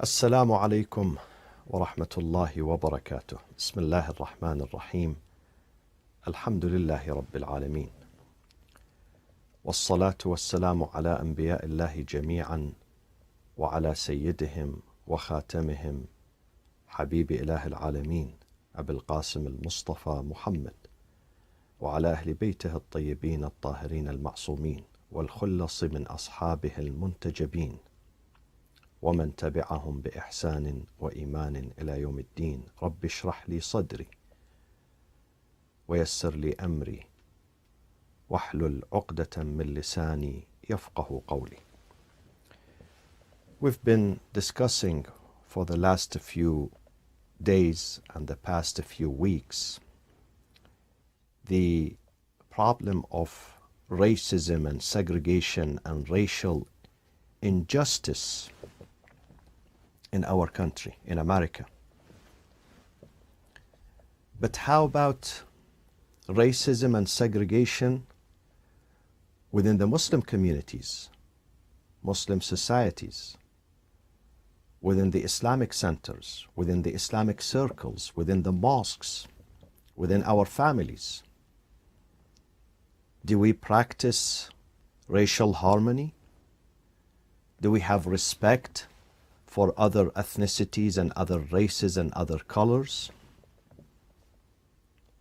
السلام عليكم ورحمة الله وبركاته. بسم الله الرحمن الرحيم. الحمد لله رب العالمين، والصلاة والسلام على أنبياء الله جميعا وعلى سيدهم وخاتمهم حبيب إله العالمين أبي القاسم المصطفى محمد، وعلى أهل بيته الطيبين الطاهرين المعصومين، والخلص من أصحابه المنتجبين، ومن تبعهم بإحسان وإيمان إلى يوم الدين. رب اشرح لي صدري ويسر لي أمري واحلل عقدة من لساني يفقه قولي. We've been discussing for the last few days and the past few weeks the problem of racism and segregation and racial injustice in our country, in America. But how about racism and segregation within the Muslim communities, Muslim societies, within the Islamic centers, within the Islamic circles, within the mosques, within our families? Do we practice racial harmony? Do we have respect for other ethnicities and other races and other colors?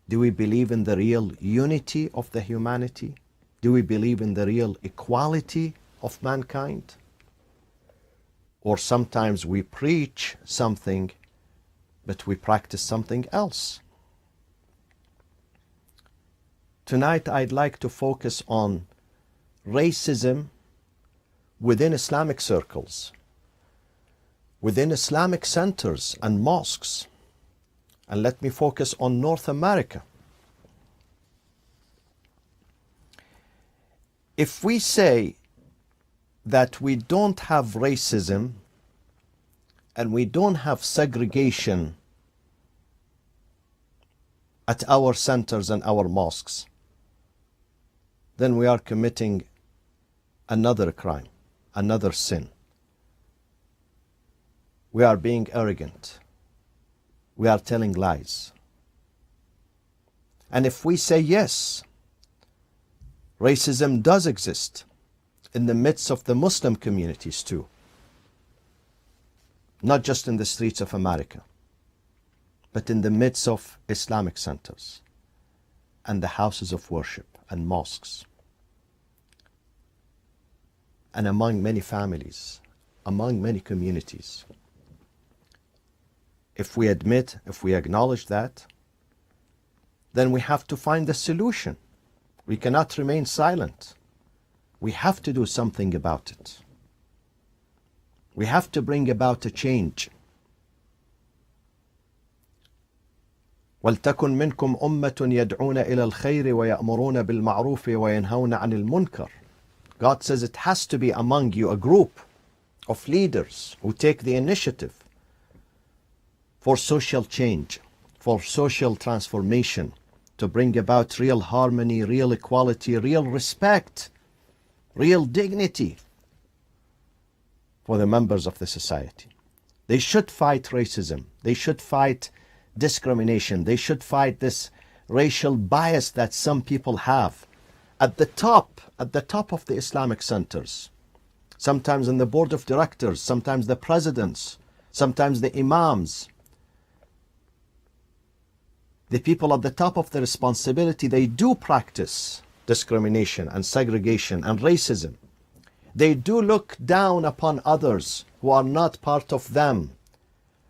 Do we believe in the real unity of the humanity? Do we believe in the real equality of mankind? Or sometimes we preach something, but we practice something else. Tonight I'd like to focus on racism within Islamic circles, within Islamic centers and mosques. And let me focus on North America. If we say that we don't have racism and we don't have segregation at our centers and our mosques, then we are committing another crime, another sin. We are being arrogant. We are telling lies. And if we say yes, racism does exist in the midst of the Muslim communities too, not just in the streets of America, but in the midst of Islamic centers and the houses of worship and mosques, and among many families, among many communities. If we admit, if we acknowledge that, then we have to find a solution. We cannot remain silent. We have to do something about it. We have to bring about a change. وَلْتَكُنْ مِنْكُمْ أُمَّةٌ يَدْعُونَ إِلَى الْخَيْرِ وَيَأْمُرُونَ بِالْمَعْرُوفِ وَيَنْهَوْنَ عَنِ الْمُنْكَرِ. God says it has to be among you a group of leaders who take the initiative for social change, for social transformation, to bring about real harmony, real equality, real respect, real dignity for the members of the society. They should fight racism. They should fight discrimination. They should fight this racial bias that some people have at the top of the Islamic centers, sometimes in the board of directors, sometimes the presidents, sometimes the imams. The people at the top of the responsibility, they do practice discrimination and segregation and racism. They do look down upon others who are not part of them,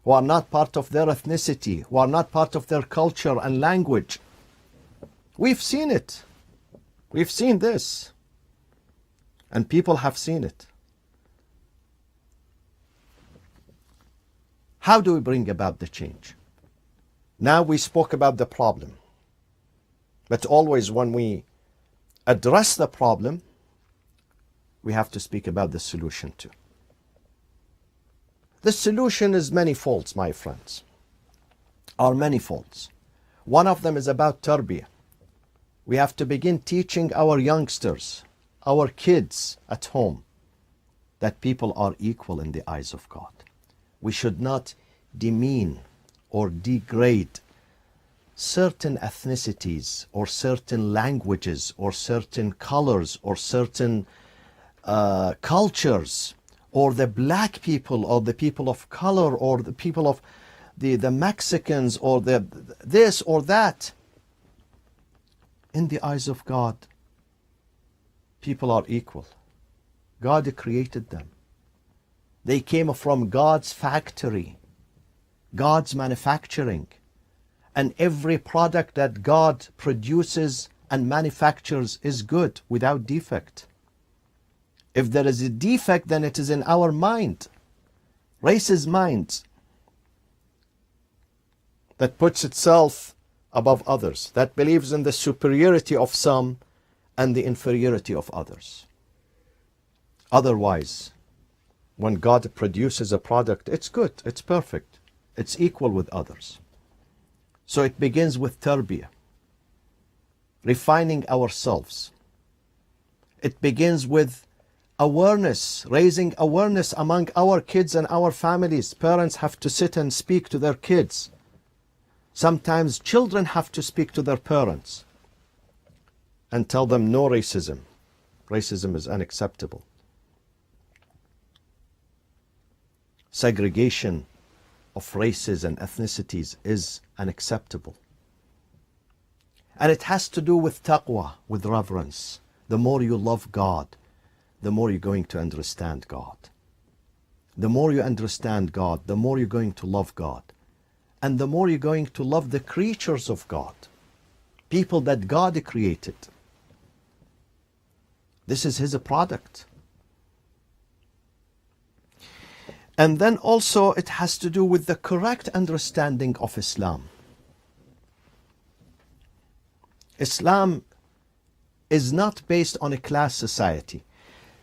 who are not part of their ethnicity, who are not part of their culture and language. We've seen it. We've seen this. And people have seen it. How do we bring about the change? Now we spoke about the problem. But always when we address the problem, we have to speak about the solution too. The solution is manifold, my friends. Are manifolds. One of them is about tarbiyah. We have to begin teaching our youngsters, our kids at home, that people are equal in the eyes of God. We should not demean or degrade certain ethnicities or certain languages or certain colors or certain cultures, or the black people or the people of color or the people of the Mexicans or the this or that. In the eyes of God, people are equal. God created them. They came from God's factory, God's manufacturing. And every product that God produces and manufactures is good, without defect. If there is a defect, then it is in our mind, racist mind, that puts itself above others, that believes in the superiority of some and the inferiority of others. Otherwise, when God produces a product, it's good, it's perfect, it's equal with others. So it begins with tarbiyah, refining ourselves. It begins with awareness, raising awareness among our kids and our families. Parents have to sit and speak to their kids. Sometimes children have to speak to their parents and tell them no racism. Racism is unacceptable. Segregation of races and ethnicities is unacceptable. And it has to do with taqwa, with reverence. The more you love God, the more you're going to understand God. The more you understand God, the more you're going to love God. And the more you're going to love the creatures of God, people that God created. This is His product. And then also it has to do with the correct understanding of Islam. Islam is not based on a class society.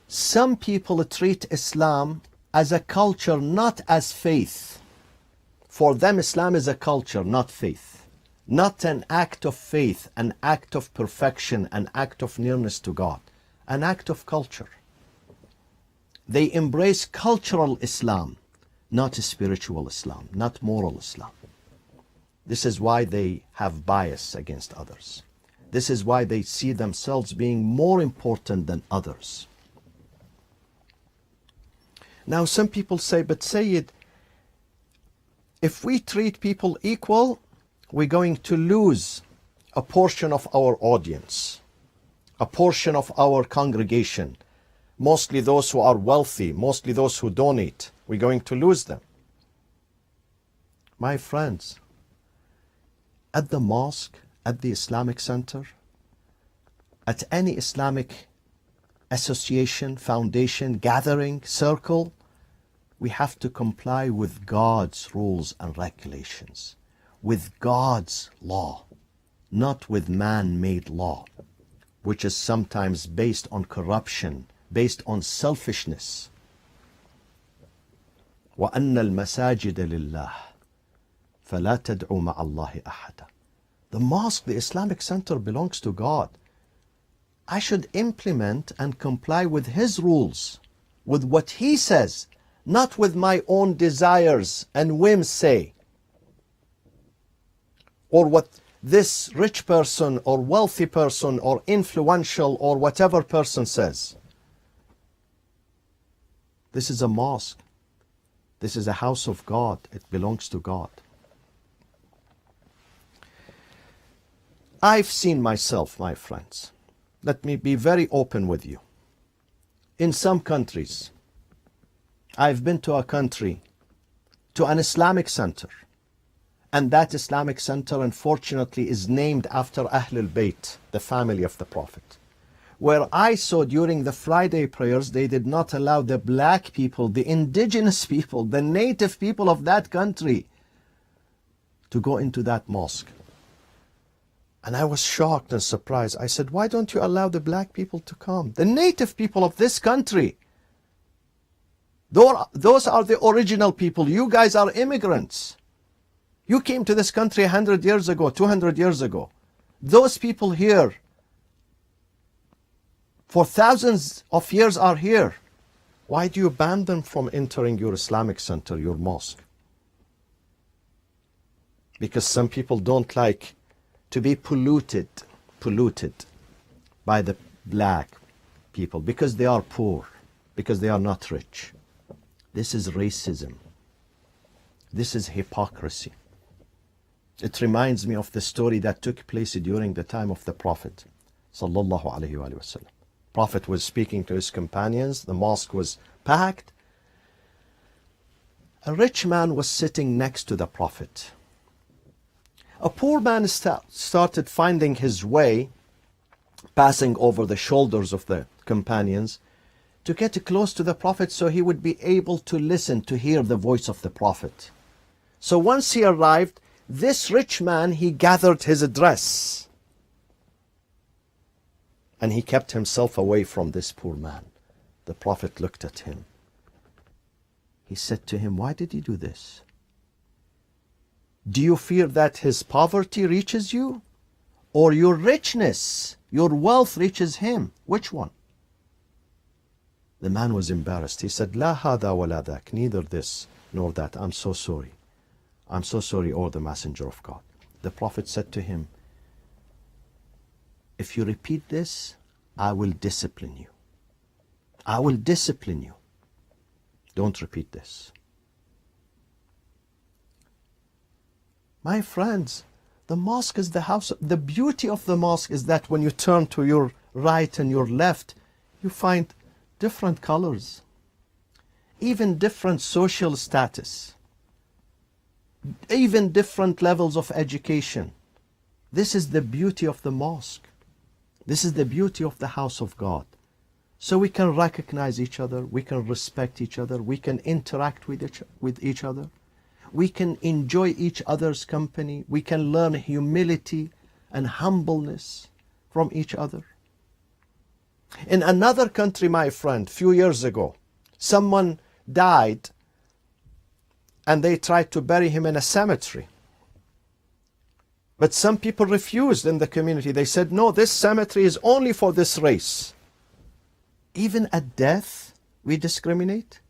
Some people treat Islam as a culture, not as faith. For them, Islam is a culture, not faith. Not an act of faith, an act of perfection, an act of nearness to God. An act of culture. They embrace cultural Islam, not spiritual Islam, not moral Islam. This is why they have bias against others. This is why they see themselves being more important than others. Now some people say, but Sayyid, if we treat people equal, we're going to lose a portion of our audience, a portion of our congregation. Mostly those who are wealthy, mostly those who donate, we're going to lose them. My friends, at the mosque, at the Islamic Center, at any Islamic association, foundation, gathering, circle, we have to comply with God's rules and regulations, with God's law, not with man-made law, which is sometimes based on corruption, based on selfishness. وَأَنَّ الْمَسَاجِدَ لِلَّهِ فَلَا تَدْعُوا مَعَ اللَّهِ أَحَدًا. The mosque, the Islamic Center, belongs to God. I should implement and comply with His rules, with what He says, not with my own desires and whims say, or what this rich person or wealthy person or influential or whatever person says. This is a mosque. This is a house of God. It belongs to God. I've seen myself, my friends. Let me be very open with you. In some countries, I've been to a country, to an Islamic center, and that Islamic center, unfortunately, is named after Ahlul Bayt, the family of the Prophet. Where I saw during the Friday prayers, they did not allow the black people, the indigenous people, the native people of that country to go into that mosque. And I was shocked and surprised. I said, why don't you allow the black people to come? The native people of this country. Those are the original people. You guys are immigrants. You came to this country 100 years ago, 200 years ago. Those people here for thousands of years are here. Why do you ban them from entering your Islamic center, your mosque? Because some people don't like to be polluted by the black people, because they are poor, because they are not rich. This is racism. This is hypocrisy. It reminds me of the story that took place during the time of the Prophet sallallahu alaihi wasallam. Prophet was speaking to his companions. The mosque was packed. A rich man was sitting next to the Prophet. A poor man started finding his way, passing over the shoulders of the companions, to get close to the Prophet so he would be able to listen, to hear the voice of the Prophet. So once he arrived, this rich man, he gathered his dress and he kept himself away from this poor man. The Prophet looked at him. He said to him, why did he do this? Do you fear that his poverty reaches you, or your richness, your wealth reaches him? Which one? The man was embarrassed. He said, La hada wa la dak, neither this nor that. I'm so sorry. I'm so sorry, O the Messenger of God. The Prophet said to him, if you repeat this, I will discipline you. I will discipline you. Don't repeat this. My friends, the mosque is the house. The beauty of the mosque is that when you turn to your right and your left, you find different colors, even different social status, even different levels of education. This is the beauty of the mosque. This is the beauty of the house of God. So we can recognize each other, we can respect each other, we can interact with each other, we can enjoy each other's company, we can learn humility and humbleness from each other. In another country, my friend, few years ago, someone died and they tried to bury him in a cemetery. But some people refused in the community. They said, no, this cemetery is only for this race. Even at death, we discriminate?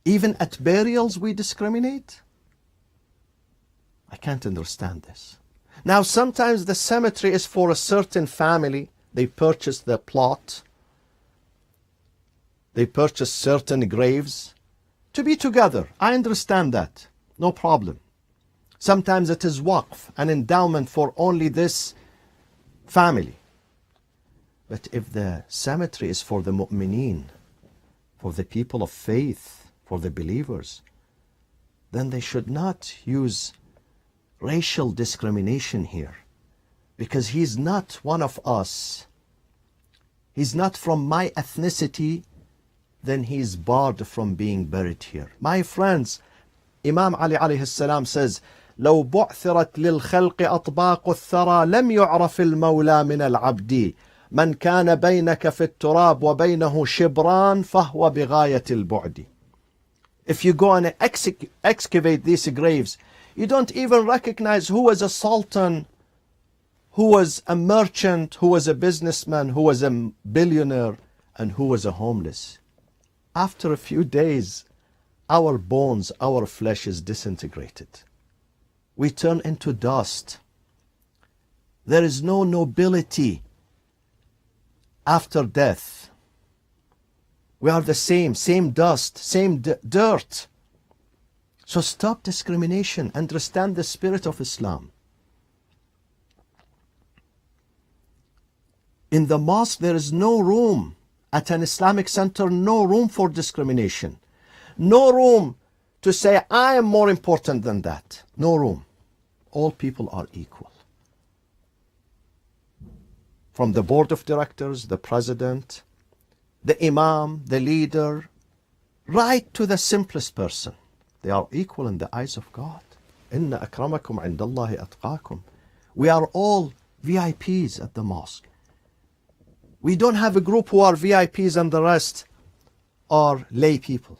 Even at burials, we discriminate? I can't understand this. Now, sometimes the cemetery is for a certain family. They purchase the plot. They purchase certain graves to be together. I understand that. No problem. Sometimes it is waqf, an endowment for only this family. But if the cemetery is for the mu'mineen, for the people of faith, for the believers, then they should not use racial discrimination here. Because he's not one of us. He's not from my ethnicity, then he's barred from being buried here. My friends, Imam Ali alayhi salam says, لو بعثرت للخلق أطباق الثرى لم يعرف المولى من العبد من كان بينك في التراب وبينه شبران فهو بغاية البعد. If you go and excavate these graves, you don't even recognize who was a sultan, who was a merchant, who was a businessman, who was a billionaire, and who was a homeless. After a few days, our bones, our flesh is disintegrated. We turn into dust. There is no nobility after death. We are the same dust, same dirt. So stop discrimination. Understand the spirit of Islam. In the mosque, there is no room. At an Islamic center, no room for discrimination. No room to say, I am more important than that. No room. All people are equal. From the board of directors, the president, the imam, the leader, right to the simplest person. They are equal in the eyes of God. Inna akramakum indallahi atqakum. We are all VIPs at the mosque. We don't have a group who are VIPs and the rest are lay people.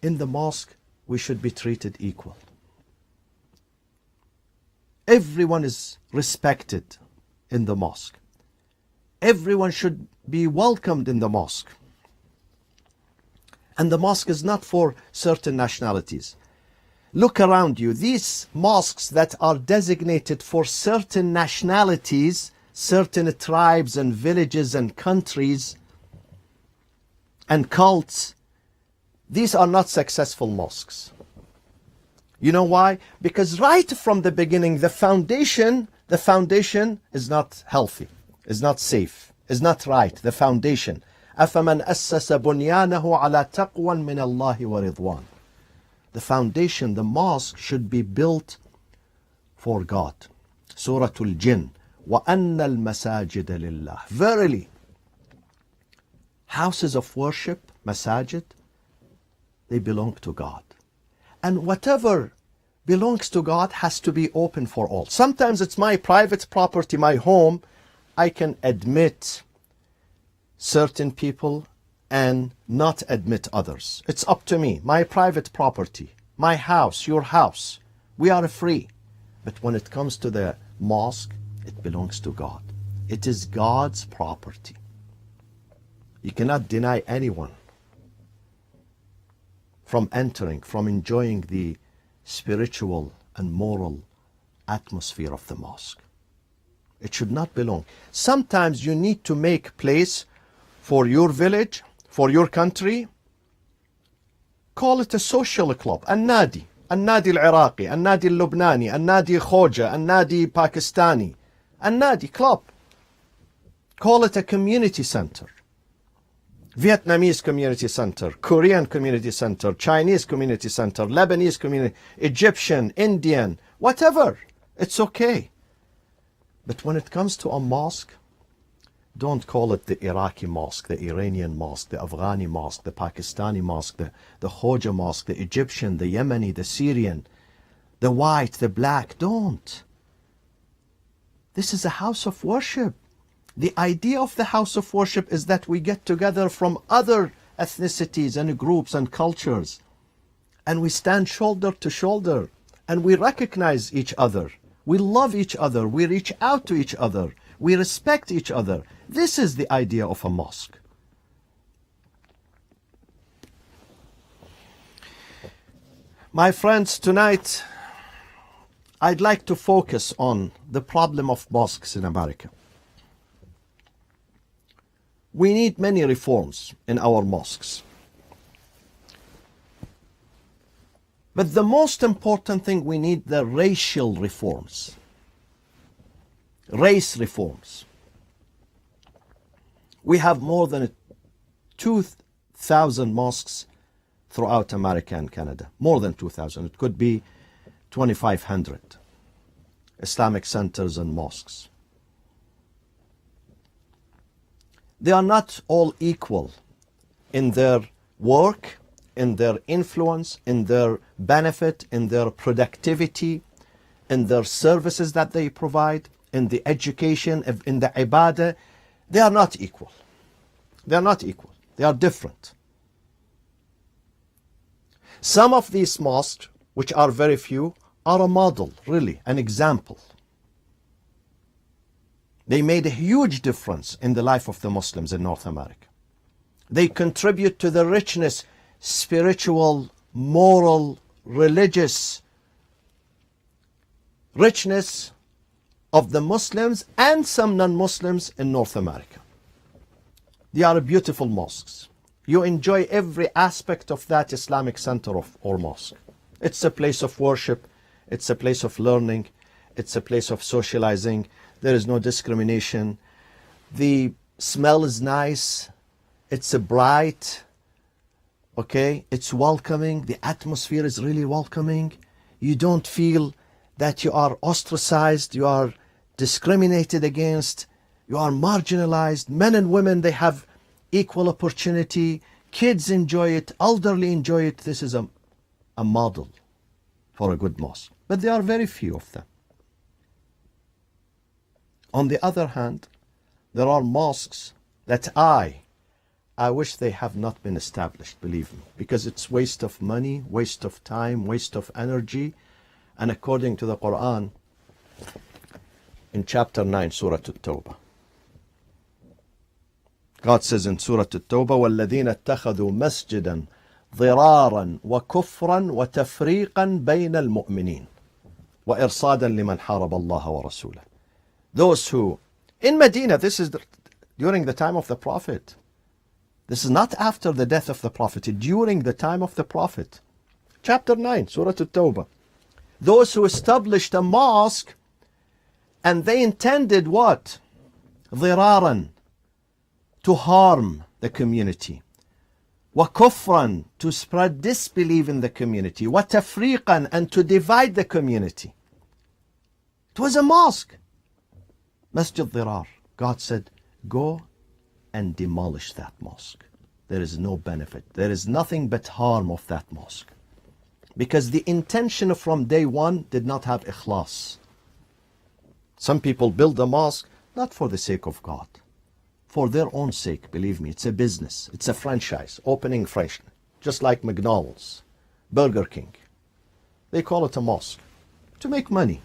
In the mosque, we should be treated equal. Everyone is respected in the mosque. Everyone should be welcomed in the mosque. And the mosque is not for certain nationalities. Look around you. These mosques that are designated for certain nationalities, certain tribes and villages and countries and cults, these are not successful mosques. You know why? Because right from the beginning, the foundation is not healthy, is not safe, is not right. The foundation. أَفَمَنْ أَسَّسَ بُنْيَانَهُ عَلَى تَقْوًا مِنَ اللَّهِ وَرِضْوَانٍ. The foundation, the mosque, should be built for God. Surah Al-Jinn. وَأَنَّ الْمَسَاجِدَ لِلَّهِ. Verily, houses of worship, masajid, they belong to God. And whatever belongs to God has to be open for all. Sometimes it's my private property, my home. I can admit certain people and not admit others. It's up to me. My private property, my house, your house, we are free. But when it comes to the mosque, it belongs to God. It is God's property. You cannot deny anyone from entering, from enjoying the spiritual and moral atmosphere of the mosque. It should not belong. Sometimes you need to make place for your village, for your country. Call it a social club. النادي العراقي, النادي اللبناني, النادي خوجة, النادي Pakistani, النادي club. Call it a community center. Vietnamese community center, Korean community center, Chinese community center, Lebanese community, Egyptian, Indian, whatever. It's okay. But when it comes to a mosque, don't call it the Iraqi mosque, the Iranian mosque, the Afghani mosque, the Pakistani mosque, the Khoja mosque, the Egyptian, the Yemeni, the Syrian, the white, the black. Don't. This is a house of worship. The idea of the house of worship is that we get together from other ethnicities and groups and cultures, and we stand shoulder to shoulder, and we recognize each other. We love each other. We reach out to each other. We respect each other. This is the idea of a mosque. My friends, tonight I'd like to focus on the problem of mosques in America. We need many reforms in our mosques. But the most important thing, we need the racial reforms. Race reforms. We have more than 2,000 mosques throughout America and Canada. More than 2,000. It could be 2,500 Islamic centers and mosques. They are not all equal in their work, in their influence, in their benefit, in their productivity, in their services that they provide, in the education, in the ibadah. They are not equal. They are not equal. They are different. Some of these mosques, which are very few, are a model, really, an example. They made a huge difference in the life of the Muslims in North America. They contribute to the richness, spiritual, moral, religious richness of the Muslims and some non-Muslims in North America. They are beautiful mosques. You enjoy every aspect of that Islamic center or mosque. It's a place of worship. It's a place of learning. It's a place of socializing. There is no discrimination. The smell is nice. It's bright. Okay? It's welcoming. The atmosphere is really welcoming. You don't feel that you are ostracized, you are discriminated against, you are marginalized. Men and women, they have equal opportunity. Kids enjoy it. Elderly enjoy it. This is a model for a good mosque. But there are very few of them. On the other hand, there are mosques that I wish they have not been established, believe me, because it's waste of money, waste of time, waste of energy. And according to the Quran, in chapter 9, Surah At-Tawbah, God says in Surah At-Tawbah, وَالَّذِينَ اتَّخَذُوا مَسْجِدًا ضِرَارًا وَكُفْرًا وَتَفْرِيقًا بَيْنَ الْمُؤْمِنِينَ وَإِرْصَادًا لِمَنْ حَارَبَ اللَّهَ وَرَسُولَهُ. Those who, in Medina, this is during the time of the Prophet. This is not after the death of the Prophet, during the time of the Prophet. Chapter 9, Surah At-Tawbah. Those who established a mosque and they intended what? ضِرَارًا, to harm the community. وَكُفْرًا, to spread disbelief in the community. وَتَفْرِيقًا, and to divide the community. It was a mosque. Masjid Dirar. God said, go and demolish that mosque. There is no benefit. There is nothing but harm of that mosque. Because the intention from day one did not have ikhlas. Some people build a mosque not for the sake of God, for their own sake. Believe me, it's a business. It's a franchise, opening fresh, just like McDonald's, Burger King. They call it a mosque to make money.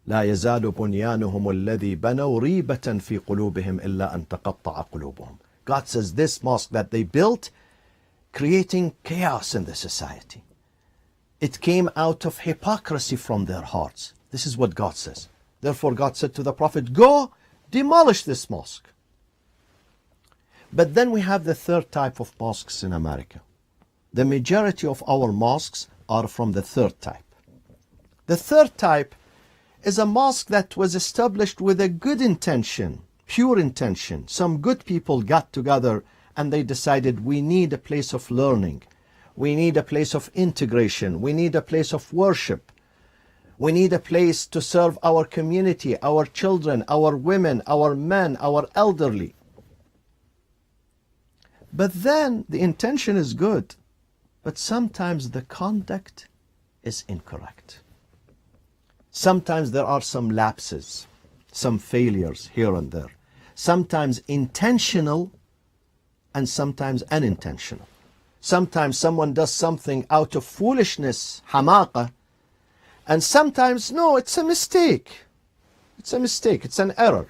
لا يزال بنيانهم الذي بنوا ريبة في قلوبهم إلا أن تقطع قلوبهم. God says this mosque that they built, creating chaos in the society. It came out of hypocrisy from their hearts. This is what God says. Therefore God said to the Prophet, go demolish this mosque. But then we have the third type of mosques in America. The majority of our mosques are from the third type. The third type is a mosque that was established with a good intention, pure intention. Some good people got together and they decided we need a place of learning. We need a place of integration. We need a place of worship. We need a place to serve our community, our children, our women, our men, our elderly. But then the intention is good, but sometimes the conduct is incorrect. Sometimes there are some lapses, some failures here and there. Sometimes intentional and sometimes unintentional. Sometimes someone does something out of foolishness, hamaqa, and sometimes, no, it's a mistake. It's a mistake, it's an error.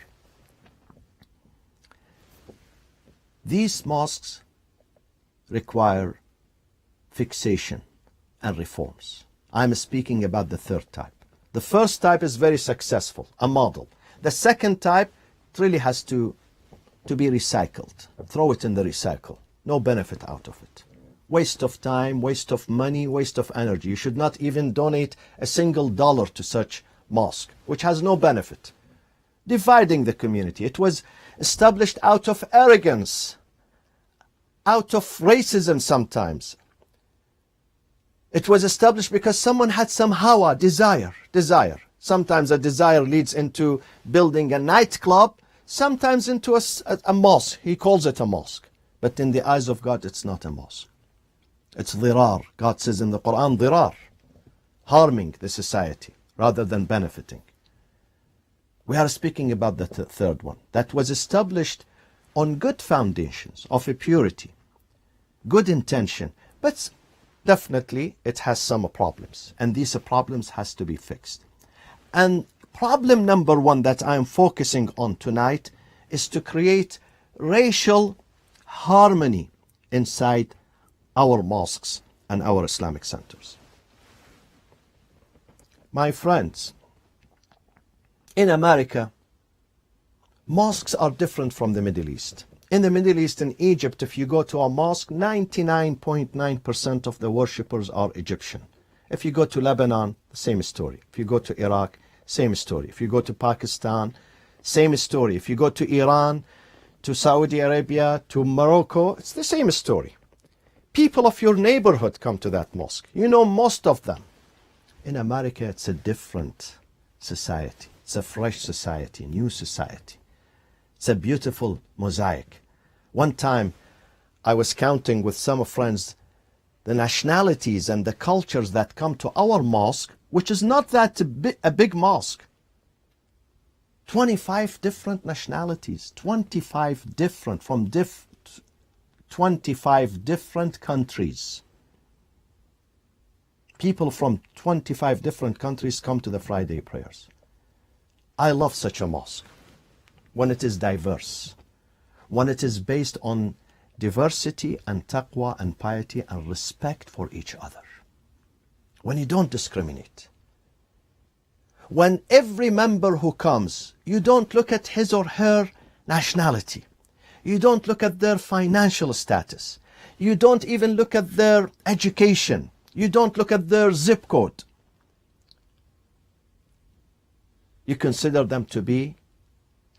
These mosques require fixation and reforms. I'm speaking about the third type. The first type is very successful, a model. The second type, it really has to be recycled. Throw it in the recycle. No benefit out of it. Waste of time, waste of money, waste of energy. You should not even donate a single dollar to such mosque, which has no benefit. Dividing the community. It was established out of arrogance, out of racism sometimes. It was established because someone had some hawa, desire. Sometimes a desire leads into building a nightclub, sometimes into a mosque. He calls it a mosque. But in the eyes of God, it's not a mosque. It's dhirar. God says in the Quran, dhirar, harming the society rather than benefiting. We are speaking about the third one that was established on good foundations of a purity, good intention, but definitely it has some problems, and these problems has to be fixed. And problem number one that I'm focusing on tonight is to create racial harmony inside our mosques and our Islamic centers. My friends, in America, mosques are different from the Middle East. In the Middle East, in Egypt, if you go to a mosque, 99.9% of the worshippers are Egyptian. If you go to Lebanon, the same story. If you go to Iraq, same story. If you go to Pakistan, same story. If you go to Iran, to Saudi Arabia, to Morocco, it's the same story. People of your neighborhood come to that mosque. You know most of them. In America, it's a different society. It's a fresh society, new society. It's a beautiful mosaic. One time, I was counting with some friends the nationalities and the cultures that come to our mosque, which is not that a big mosque. 25 different nationalities, 25 different, from 25 different countries. People from 25 different countries come to the Friday prayers. I love such a mosque. when it is diverse, when it is based on diversity and taqwa and piety and respect for each other, when you don't discriminate, when every member who comes, you don't look at his or her nationality, you don't look at their financial status, you don't even look at their education, you don't look at their zip code. You consider them to be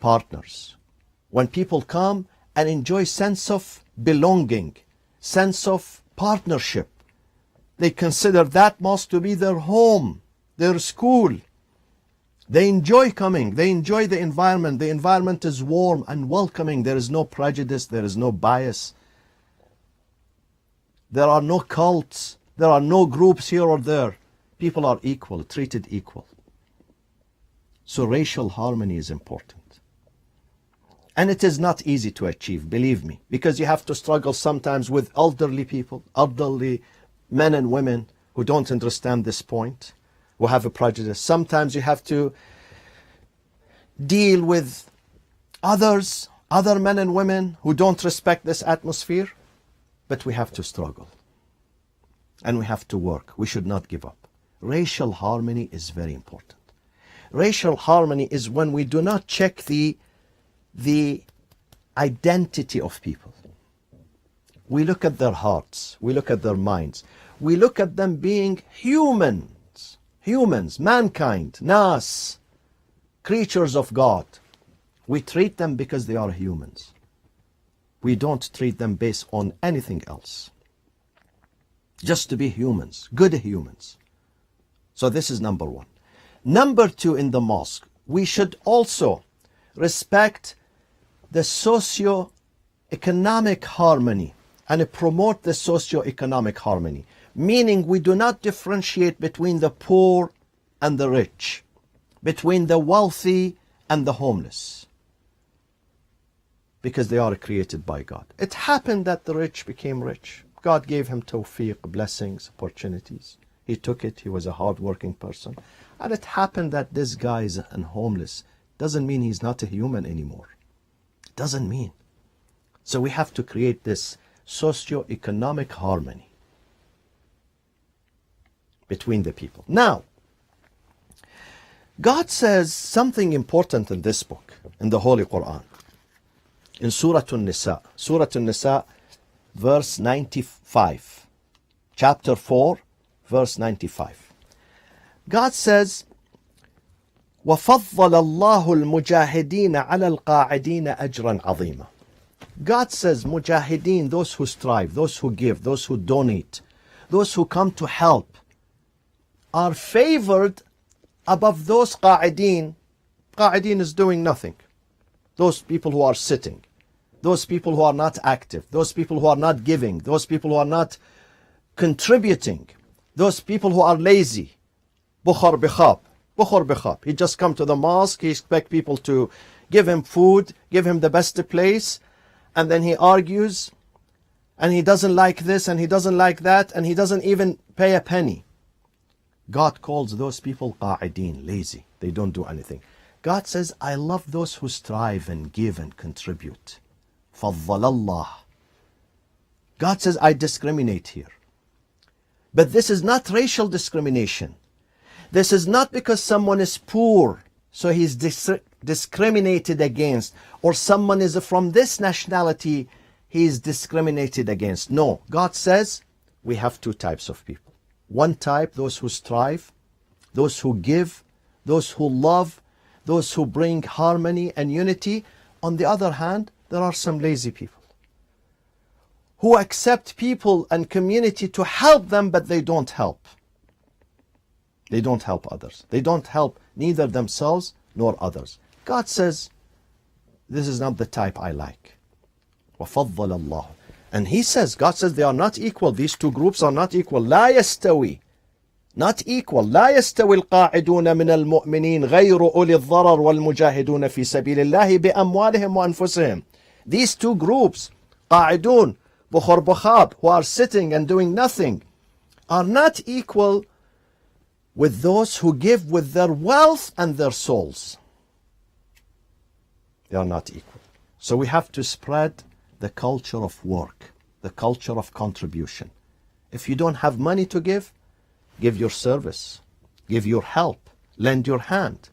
partners. When people come and enjoy sense of belonging, sense of partnership, they consider that mosque to be their home, their school. They enjoy coming, they enjoy the environment. The environment is warm and welcoming. There is no prejudice, there is no bias. There are no cults, there are no groups here or there. People are equal, treated equal. So racial harmony is important. And it is not easy to achieve, believe me, because you have to struggle sometimes with elderly people, elderly men and women who don't understand this point, who have a prejudice. Sometimes you have to deal with other men and women who don't respect this atmosphere. But we have to struggle. And we have to work. We should not give up. Racial harmony is very important. Racial harmony is when we do not check the identity of people. We look at their hearts. We look at their minds. We look at them being humans, mankind, nas, creatures of God. We treat them because they are humans. We don't treat them based on anything else. Just to be humans, good humans. So this is number one. Number two, in the mosque, we should also respect the socio-economic harmony and promote the socio-economic harmony. Meaning we do not differentiate between the poor and the rich, between the wealthy and the homeless, because they are created by God. It happened that the rich became rich. God gave him tawfiq, blessings, opportunities. He took it. He was a hard-working person. And it happened that this guy is homeless. Doesn't mean he's not a human anymore. It doesn't mean. So we have to create this socio-economic harmony between the people. Now, God says something important in this book, in the Holy Quran, in Surah An-Nisa. Surah An-Nisa, verse 95. Chapter 4, verse 95. God says, وَفَضَّلَ اللَّهُ الْمُجَاهِدِينَ عَلَى الْقَاعِدِينَ أَجْرًا عَظِيمًا. God says, mujahideen, those who strive, those who give, those who donate, those who come to help, are favored above those qa'ideen. Qa'ideen is doing nothing. Those people who are sitting, those people who are not active, those people who are not giving, those people who are not contributing, those people who are lazy. Bukhar bikhab. He just come to the mosque, he expect people to give him food, give him the best place, and then he argues, and he doesn't like this, and he doesn't like that, and he doesn't even pay a penny. God calls those people qa'ideen, lazy. They don't do anything. God says, I love those who strive and give and contribute. فَضَّلَ اللَّهُ. God says, I discriminate here. But this is not racial discrimination. This is not because someone is poor, so he's discriminated against, or someone is from this nationality, he is discriminated against. No, God says we have two types of people. One type, those who strive, those who give, those who love, those who bring harmony and unity. On the other hand, there are some lazy people who accept people and community to help them, but they don't help. They don't help others. They don't help neither themselves nor others. God says, this is not the type I like. وَفَضَّلَ اللَّهُ. And he says, God says they are not equal. These two groups are not equal. لا يستوي. Not equal. لا يستوي القاعدون من المؤمنين غير أولي الضرر والمجاهدون في سبيل الله بأموالهم وأنفسهم. These two groups, قاعدون, بخور بخاب, who are sitting and doing nothing, are not equal with those who give with their wealth and their souls. They are not equal. So we have to spread the culture of work, the culture of contribution. If you don't have money to give your service, give your help, lend your hand.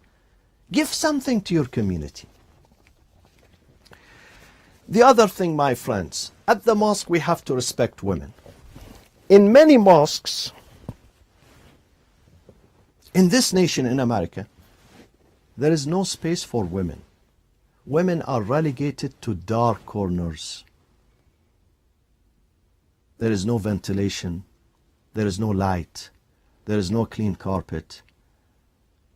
Give something to your community. The other thing, my friends, at the mosque we have to respect women. In many mosques, in this nation, in America, there is no space for women. Women are relegated to dark corners. There is no ventilation. There is no light. There is no clean carpet.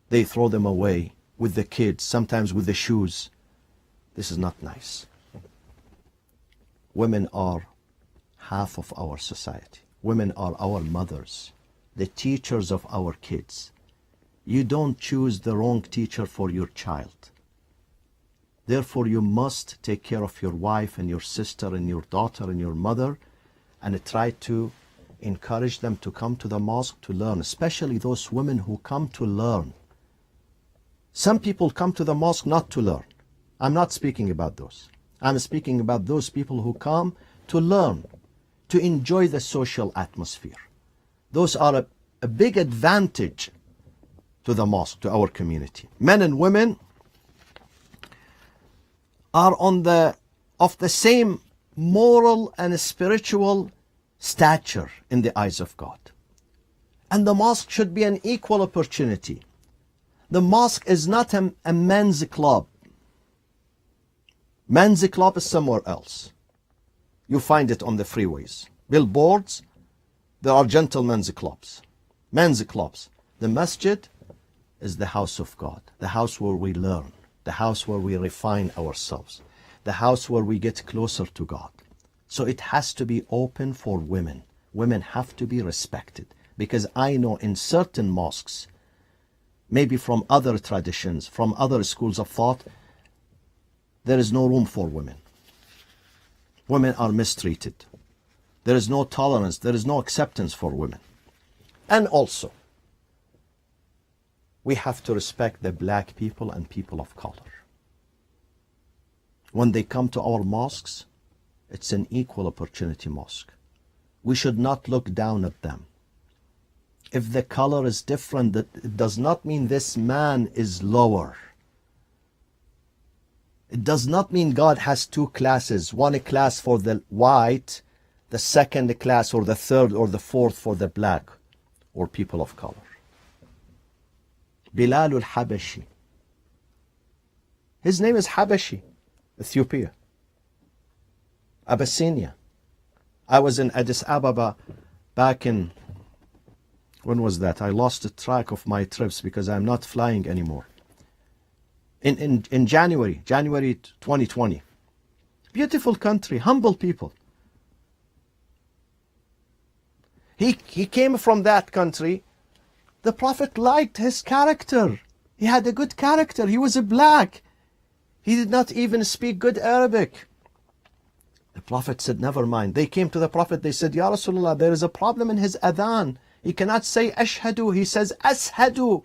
They throw them away with the kids, sometimes with the shoes. This is not nice. Women are half of our society. Women are our mothers, the teachers of our kids. You don't choose the wrong teacher for your child. Therefore, you must take care of your wife and your sister and your daughter and your mother, and try to encourage them to come to the mosque to learn, especially those women who come to learn. Some people come to the mosque not to learn. I'm not speaking about those. I'm speaking about those people who come to learn, to enjoy the social atmosphere. Those are a big advantage to the mosque, to our community. Men and women are of the same moral and spiritual stature in the eyes of God. And the mosque should be an equal opportunity. The mosque is not a men's club. Men's club is somewhere else. You find it on the freeways. Billboards, there are gentlemen's clubs. Men's clubs. The masjid is the house of God, the house where we learn, the house where we refine ourselves, the house where we get closer to God. So it has to be open for women. Women have to be respected, because I know in certain mosques, maybe from other traditions, from other schools of thought, there is no room for women. Women are mistreated. There is no tolerance, there is no acceptance for women. And also, we have to respect the black people and people of color. When they come to our mosques, it's an equal opportunity mosque. We should not look down at them. If the color is different, that it does not mean this man is lower. It does not mean God has two classes, one class for the white, the second class or the third or the fourth for the black or people of color. Bilal al-Habashi. His name is Habashi, Ethiopia, Abyssinia. I was in Addis Ababa back in, when was that? I lost the track of my trips because I'm not flying anymore. In January 2020. Beautiful country, humble people. He came from that country. The Prophet liked his character. He had a good character. He was a black. He did not even speak good Arabic. The Prophet said, never mind. They came to the Prophet. They said, Ya Rasulullah, there is a problem in his adhan. He cannot say ashhadu. He says ashhadu.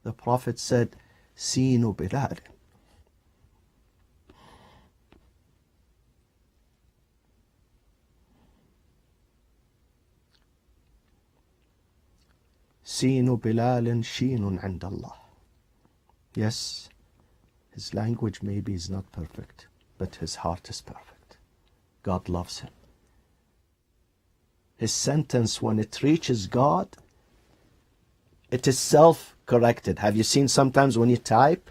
The Prophet said, Sinu Bilal. Sinu Bilalin Shinun and Allah. Yes, his language maybe is not perfect, but his heart is perfect. God loves him. His sentence, when it reaches God, it is self-corrected. Have you seen sometimes when you type,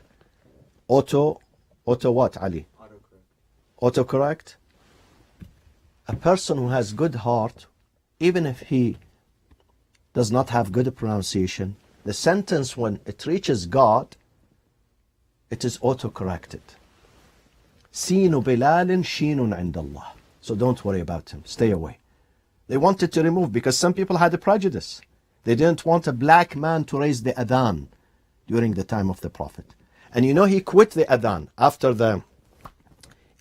auto what, Ali? Autocorrect. A person who has good heart, even if he does not have good pronunciation, the sentence, when it reaches God, it is auto-corrected. Sinu Bilalin Shinun indallah. So don't worry about him. Stay away. They wanted to remove, because some people had a prejudice. They didn't want a black man to raise the adhan during the time of the Prophet. And you know, he quit the adhan after the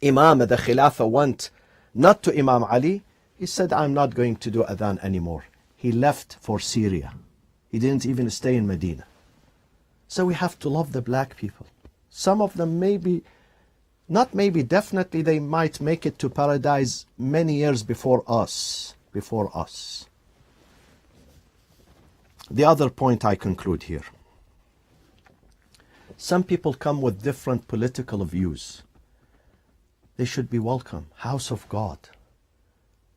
Imam, the Khilafah, went not to Imam Ali. He said, I'm not going to do adhan anymore. He left for Syria. He didn't even stay in Medina. So we have to love the black people. Some of them maybe Not maybe, definitely they might make it to paradise many years before us. Before us. The other point I conclude here. Some people come with different political views. They should be welcome. House of God.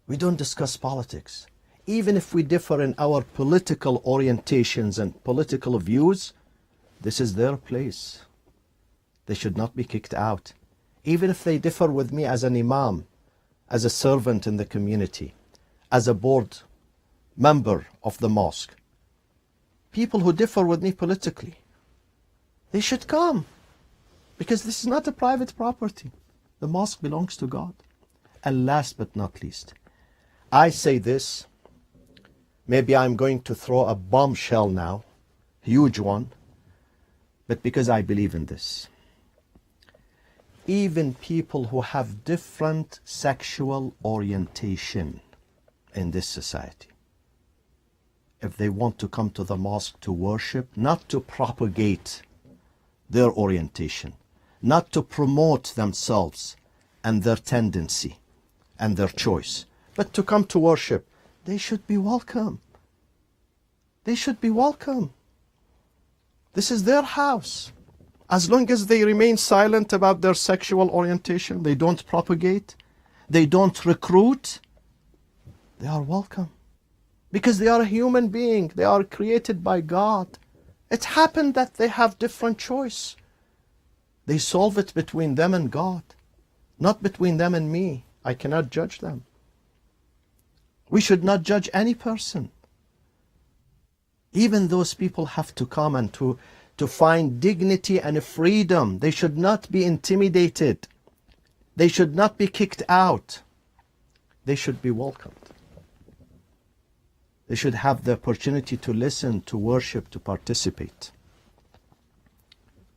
We don't discuss politics. Even if we differ in our political orientations and political views, this is their place. They should not be kicked out. Even if they differ with me as an imam, as a servant in the community, as a board member of the mosque. People who differ with me politically, they should come. Because this is not a private property. The mosque belongs to God. And last but not least, I say this, maybe I'm going to throw a bombshell now, huge one, but because I believe in this. Even people who have different sexual orientation in this society, if they want to come to the mosque to worship, not to propagate their orientation, not to promote themselves and their tendency and their choice, but to come to worship, they should be welcome. They should be welcome. This is their house. As long as they remain silent about their sexual orientation, they don't propagate, they don't recruit, they are welcome. Because they are a human being, they are created by God. It happened that they have different choice. They solve it between them and God, not between them and me. I cannot judge them. We should not judge any person. Even those people have to come and to find dignity and freedom. They should not be intimidated. They should not be kicked out. They should be welcomed. They should have the opportunity to listen, to worship, to participate.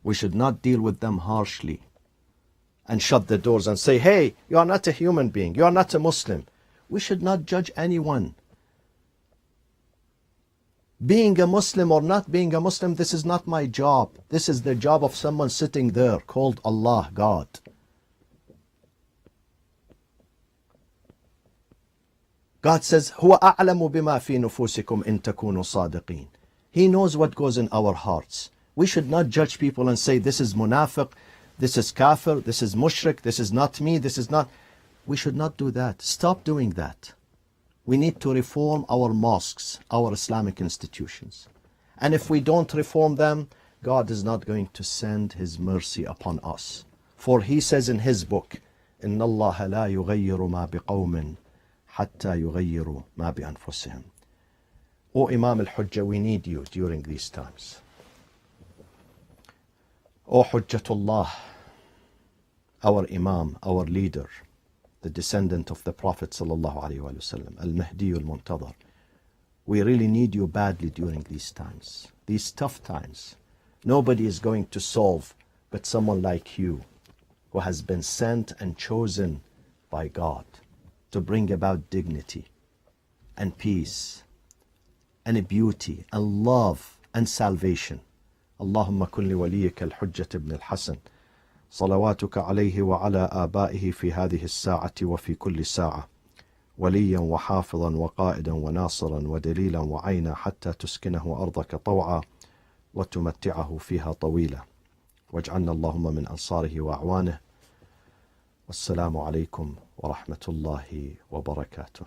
We should not deal with them harshly and shut the doors and say, hey, you are not a human being, you are not a Muslim. We should not judge anyone. Being a Muslim or not being a Muslim, this is not my job. This is the job of someone sitting there called Allah, God. God says, هُوَ أَعْلَمُ بِمَا فِي نُفُوسِكُمْ إِن تَكُونُوا صَادِقِينَ. He knows what goes in our hearts. We should not judge people and say, this is munafiq, this is kafir, this is mushrik, this is not me, this is not. We should not do that. Stop doing that. We need to reform our mosques, our Islamic institutions. And if we don't reform them, God is not going to send His mercy upon us. For He says in His book, إِنَّ اللَّهَ لَا يُغَيِّرُ مَا بِقَوْمٍ حَتَّى يُغَيِّرُوا مَا بِأَنفُسِهِمْ. O Imam al-Hujjah, we need you during these times. O Hujjatullah, our Imam, our leader, the descendant of the Prophet sallallahu alaihi wasallam, al-Mahdi al-Muntadhar. We really need you badly during these times, these tough times. Nobody is going to solve but someone like you, who has been sent and chosen by God to bring about dignity and peace and beauty and love and salvation. Allahumma kulli waliyika al-Hujjat ibn al-Hasan. صلواتك عليه وعلى آبائه في هذه الساعة وفي كل ساعة وليا وحافظا وقائدا وناصرا ودليلا وعينا حتى تسكنه أرضك طوعا وتمتعه فيها طويلا واجعلنا اللهم من أنصاره وأعوانه والسلام عليكم ورحمة الله وبركاته.